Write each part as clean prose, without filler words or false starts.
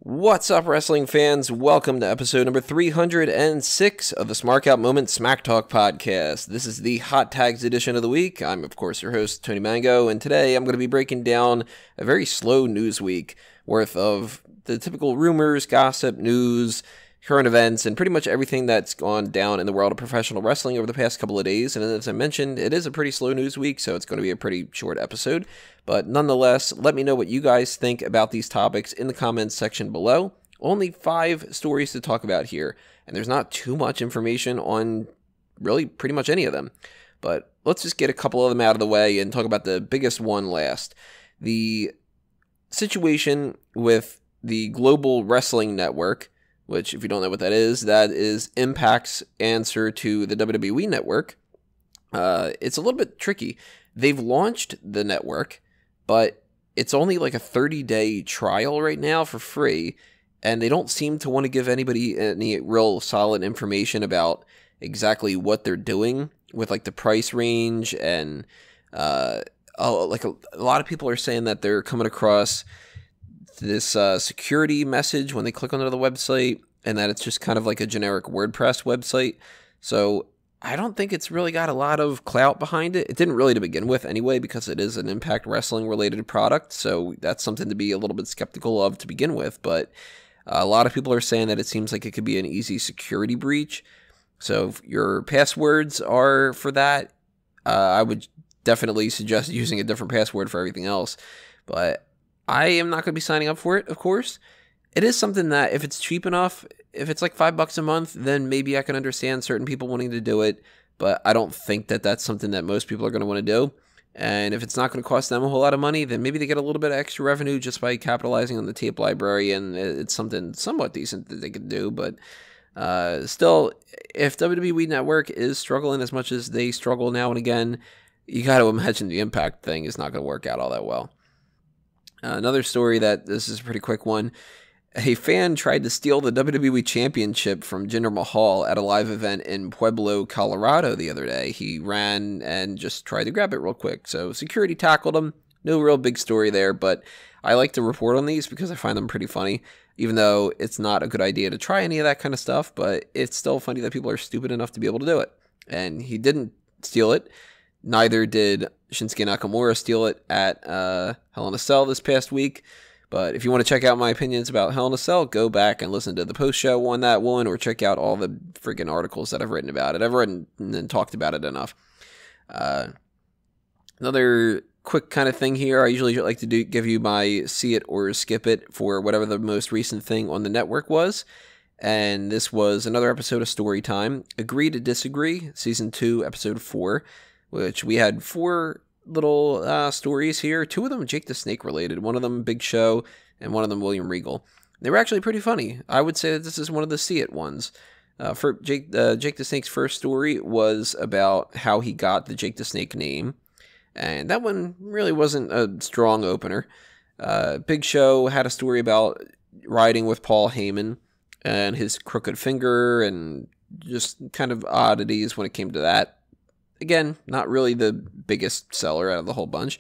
What's up, wrestling fans? Welcome to episode number 306 of the Smark Out Moment Smack Talk podcast. This is the Hot Tags edition of the week. I'm, of course, your host, Tony Mango, and today I'm going to be breaking down a very slow news week worth of the typical rumors, gossip, news, current events, and pretty much everything that's gone down in the world of professional wrestling over the past couple of days. And as I mentioned, it is a pretty slow news week, so it's going to be a pretty short episode. But nonetheless, let me know what you guys think about these topics in the comments section below. Only 5 stories to talk about here, and there's not too much information on really pretty much any of them. But let's just get a couple of them out of the way and talk about the biggest one last. The situation with the Global Wrestling Network, which, if you don't know what that is Impact's answer to the WWE Network. It's a little bit tricky. They've launched the network, but it's only like a 30-day trial right now for free, and they don't seem to want to give anybody any real solid information about exactly what they're doing with like the price range, and a lot of people are saying that they're coming across this security message when they click onto the website, and that it's just kind of like a generic WordPress website. So I don't think it's really got a lot of clout behind it. It didn't really to begin with anyway, because it is an Impact Wrestling related product. So that's something to be a little bit skeptical of to begin with. But a lot of people are saying that it seems like it could be an easy security breach. So if your passwords are for that, I would definitely suggest using a different password for everything else. But I am not going to be signing up for it, of course. It is something that if it's cheap enough, if it's like $5 a month, then maybe I can understand certain people wanting to do it. But I don't think that that's something that most people are going to want to do. And if it's not going to cost them a whole lot of money, then maybe they get a little bit of extra revenue just by capitalizing on the tape library. And it's something somewhat decent that they could do. But still, if WWE Network is struggling as much as they struggle now and again, you got to imagine the Impact thing is not going to work out all that well. Another story that this is a pretty quick one. A fan tried to steal the WWE Championship from Jinder Mahal at a live event in Pueblo, Colorado the other day. He ran and just tried to grab it real quick. So security tackled him. No real big story there, but I like to report on these because I find them pretty funny, even though it's not a good idea to try any of that kind of stuff, but it's still funny that people are stupid enough to be able to do it. And he didn't steal it. Neither did Shinsuke Nakamura steal it at Hell in a Cell this past week. But if you want to check out my opinions about Hell in a Cell, go back and listen to the post-show on that one, or check out all the freaking articles that I've written about it. I've written and talked about it enough. Another quick kind of thing here, I usually like to give you my see it or skip it for whatever the most recent thing on the network was. And this was another episode of Story Time, Agree to Disagree, Season 2, Episode 4. Which we had 4 little stories here. 2 of them Jake the Snake related. One of them Big Show, and one of them William Regal. They were actually pretty funny. I would say that this is one of the see it ones. For Jake the Snake's first story was about how he got the Jake the Snake name. And that one really wasn't a strong opener. Big Show had a story about riding with Paul Heyman and his crooked finger and just kind of oddities when it came to that. Again, not really the biggest seller out of the whole bunch,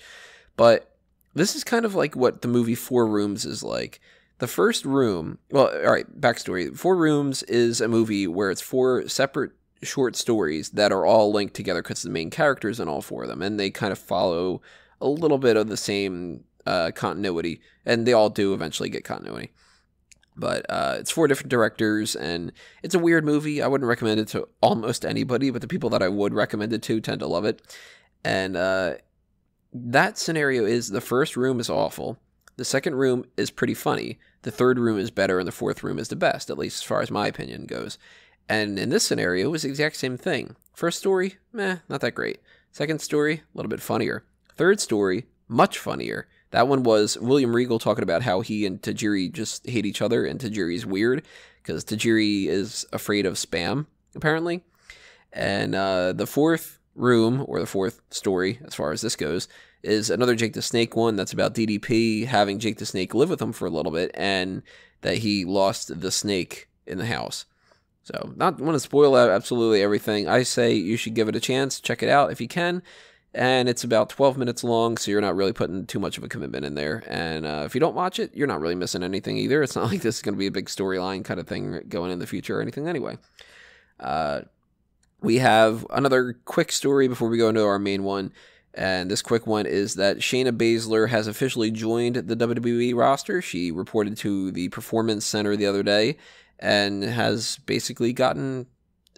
but this is kind of like what the movie 4 Rooms is like. The first room, well, all right, backstory. 4 Rooms is a movie where it's 4 separate short stories that are all linked together because the main characters in all 4 of them, and they kind of follow a little bit of the same continuity, and they all do eventually get continuity. But it's 4 different directors, and it's a weird movie. I wouldn't recommend it to almost anybody, but the people that I would recommend it to tend to love it. And that scenario is the first room is awful. The second room is pretty funny. The third room is better, and the fourth room is the best, at least as far as my opinion goes. And in this scenario, it was the exact same thing. First story, meh, not that great. Second story, a little bit funnier. Third story, much funnier. That one was William Regal talking about how he and Tajiri just hate each other, and Tajiri's weird because Tajiri is afraid of spam, apparently. And the fourth room, or the fourth story, as far as this goes, is another Jake the Snake one that's about DDP having Jake the Snake live with him for a little bit, and that he lost the snake in the house. So, not want to spoil out absolutely everything. I say you should give it a chance, check it out if you can. and it's about 12 minutes long, so you're not really putting too much of a commitment in there. And if you don't watch it, you're not really missing anything either. It's not like this is going to be a big storyline kind of thing going in the future or anything anyway. We have another quick story before we go into our main one. And this quick one is that Shayna Baszler has officially joined the WWE roster. She reported to the Performance Center the other day and has basically gotten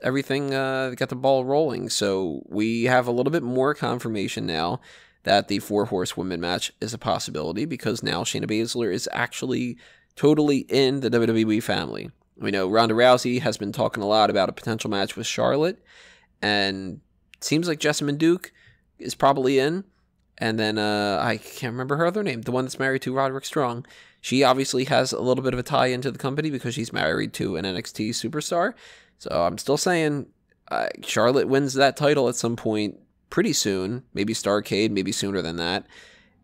everything, got the ball rolling. So we have a little bit more confirmation now that the 4 Horsewomen match is a possibility, because now Shayna Baszler is actually totally in the WWE family. We know Ronda Rousey has been talking a lot about a potential match with Charlotte, and it seems like Jessamine Duke is probably in. And then I can't remember her other name, the one that's married to Roderick Strong. She obviously has a little bit of a tie into the company because she's married to an NXT superstar. So I'm still saying Charlotte wins that title at some point pretty soon, maybe Starrcade, maybe sooner than that.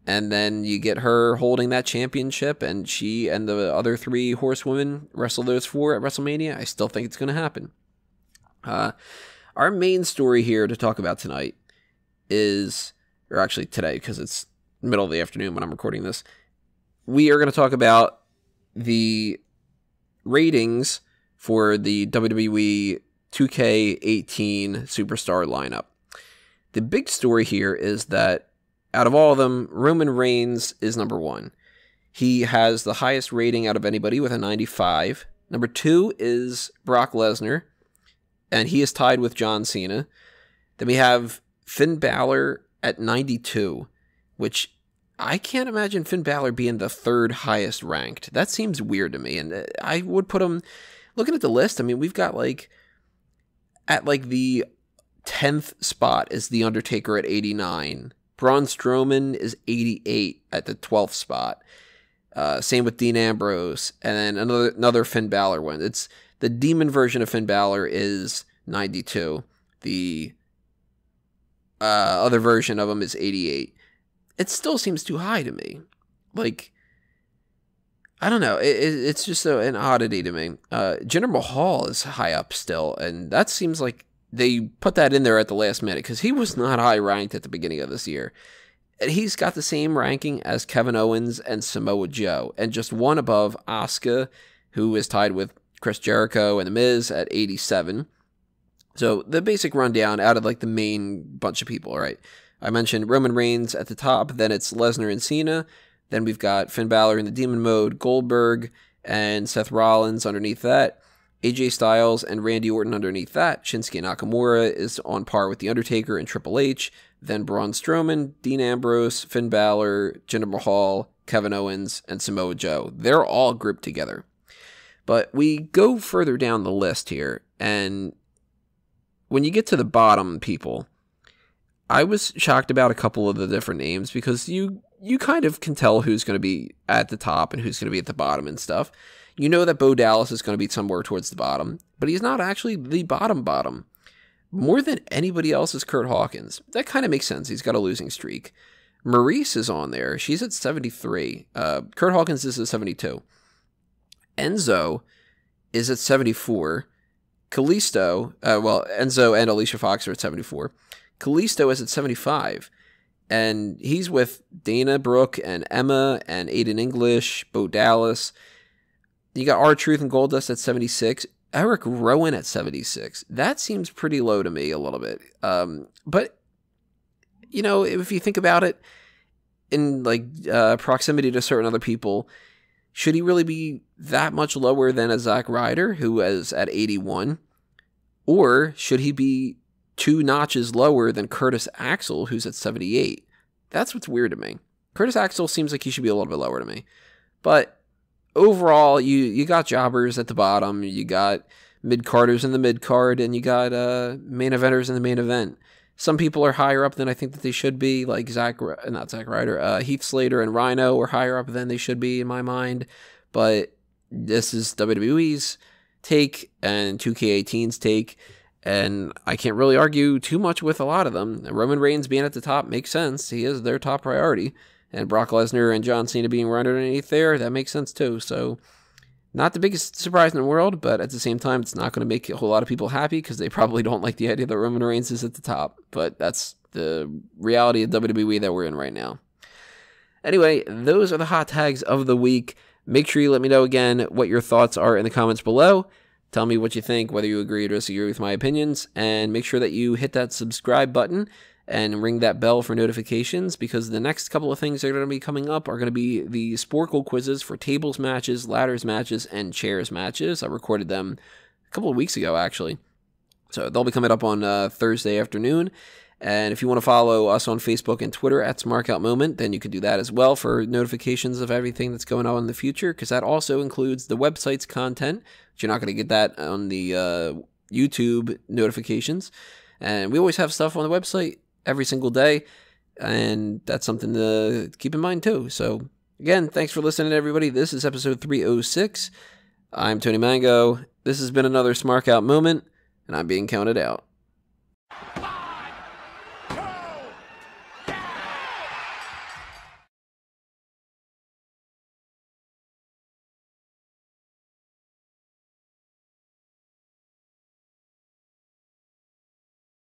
And then you get her holding that championship, and she and the other 3 horsewomen wrestle those 4 at WrestleMania. I still think it's going to happen. Our main story here to talk about tonight is, or actually today, because it's middle of the afternoon when I'm recording this, we are going to talk about the ratings for the WWE 2K18 Superstar lineup. The big story here is that out of all of them, Roman Reigns is number 1. He has the highest rating out of anybody with a 95. Number 2 is Brock Lesnar, and he is tied with John Cena. Then we have Finn Balor at 92, which I can't imagine Finn Balor being the 3rd highest ranked. That seems weird to me, and I would put him, looking at the list, I mean, we've got at the 10th spot is The Undertaker at 89. Braun Strowman is 88 at the 12th spot. Same with Dean Ambrose, and then another Finn Balor one. It's the demon version of Finn Balor is 92. The other version of him is 88. It still seems too high to me. Like, I don't know. It's just an oddity to me. Jinder Mahal is high up still, and that seems like they put that in there at the last minute, because he was not high ranked at the beginning of this year. And he's got the same ranking as Kevin Owens and Samoa Joe, and just one above Asuka, who is tied with Chris Jericho and The Miz at 87. So the basic rundown out of the main bunch of people, all right? I mentioned Roman Reigns at the top, then it's Lesnar and Cena, then we've got Finn Balor in the demon mode, Goldberg and Seth Rollins underneath that, AJ Styles and Randy Orton underneath that, Shinsuke Nakamura is on par with The Undertaker and Triple H, then Braun Strowman, Dean Ambrose, Finn Balor, Jinder Mahal, Kevin Owens, and Samoa Joe. They're all grouped together. But we go further down the list here, and when you get to the bottom, people, I was shocked about a couple of the different names, because you kind of can tell who's going to be at the top and who's going to be at the bottom and stuff. You know that Bo Dallas is going to be somewhere towards the bottom, but he's not actually the bottom. More than anybody else is Kurt Hawkins. That kind of makes sense. He's got a losing streak. Maurice is on there. She's at 73. Kurt Hawkins is at 72. Enzo is at 74. Kalisto, Enzo and Alicia Fox are at 74. Kalisto is at 75. And he's with Dana Brooke and Emma and Aiden English, Bo Dallas. You got R-Truth and Goldust at 76. Eric Rowan at 76. That seems pretty low to me a little bit. But, if you think about it in proximity to certain other people, should he really be that much lower than a Zack Ryder, who is at 81? Or should he be 2 notches lower than Curtis Axel, who's at 78? That's what's weird to me. Curtis Axel seems like he should be a little bit lower to me. But overall, you got jobbers at the bottom, you got mid-carders in the mid-card, and you got main eventers in the main event. Some people are higher up than I think that they should be, like Heath Slater and Rhino are higher up than they should be in my mind. But this is WWE's take and 2K18's take, and I can't really argue too much with a lot of them. Roman Reigns being at the top makes sense. He is their top priority. And Brock Lesnar and John Cena being right underneath there, that makes sense too. So Not the biggest surprise in the world, but at the same time, it's not going to make a whole lot of people happy because they probably don't like the idea that Roman Reigns is at the top. But that's the reality of WWE that we're in right now. Anyway, those are the hot tags of the week. Make sure you let me know again what your thoughts are in the comments below. Tell me what you think, whether you agree or disagree with my opinions, and make sure that you hit that subscribe button and ring that bell for notifications, because the next couple of things that are going to be coming up are going to be the Sporkle quizzes for tables matches, ladders matches, and chairs matches. I recorded them a couple of weeks ago, actually. So they'll be coming up on Thursday afternoon. And if you want to follow us on Facebook and Twitter at SmarkoutMoment, then you can do that as well for notifications of everything that's going on in the future, because that also includes the website's content. But you're not going to get that on the YouTube notifications. And we always have stuff on the website every single day, and that's something to keep in mind too. So again, thanks for listening, everybody. This is episode 306. I'm Tony Mango. This has been another Smark Out moment, and I'm being counted out.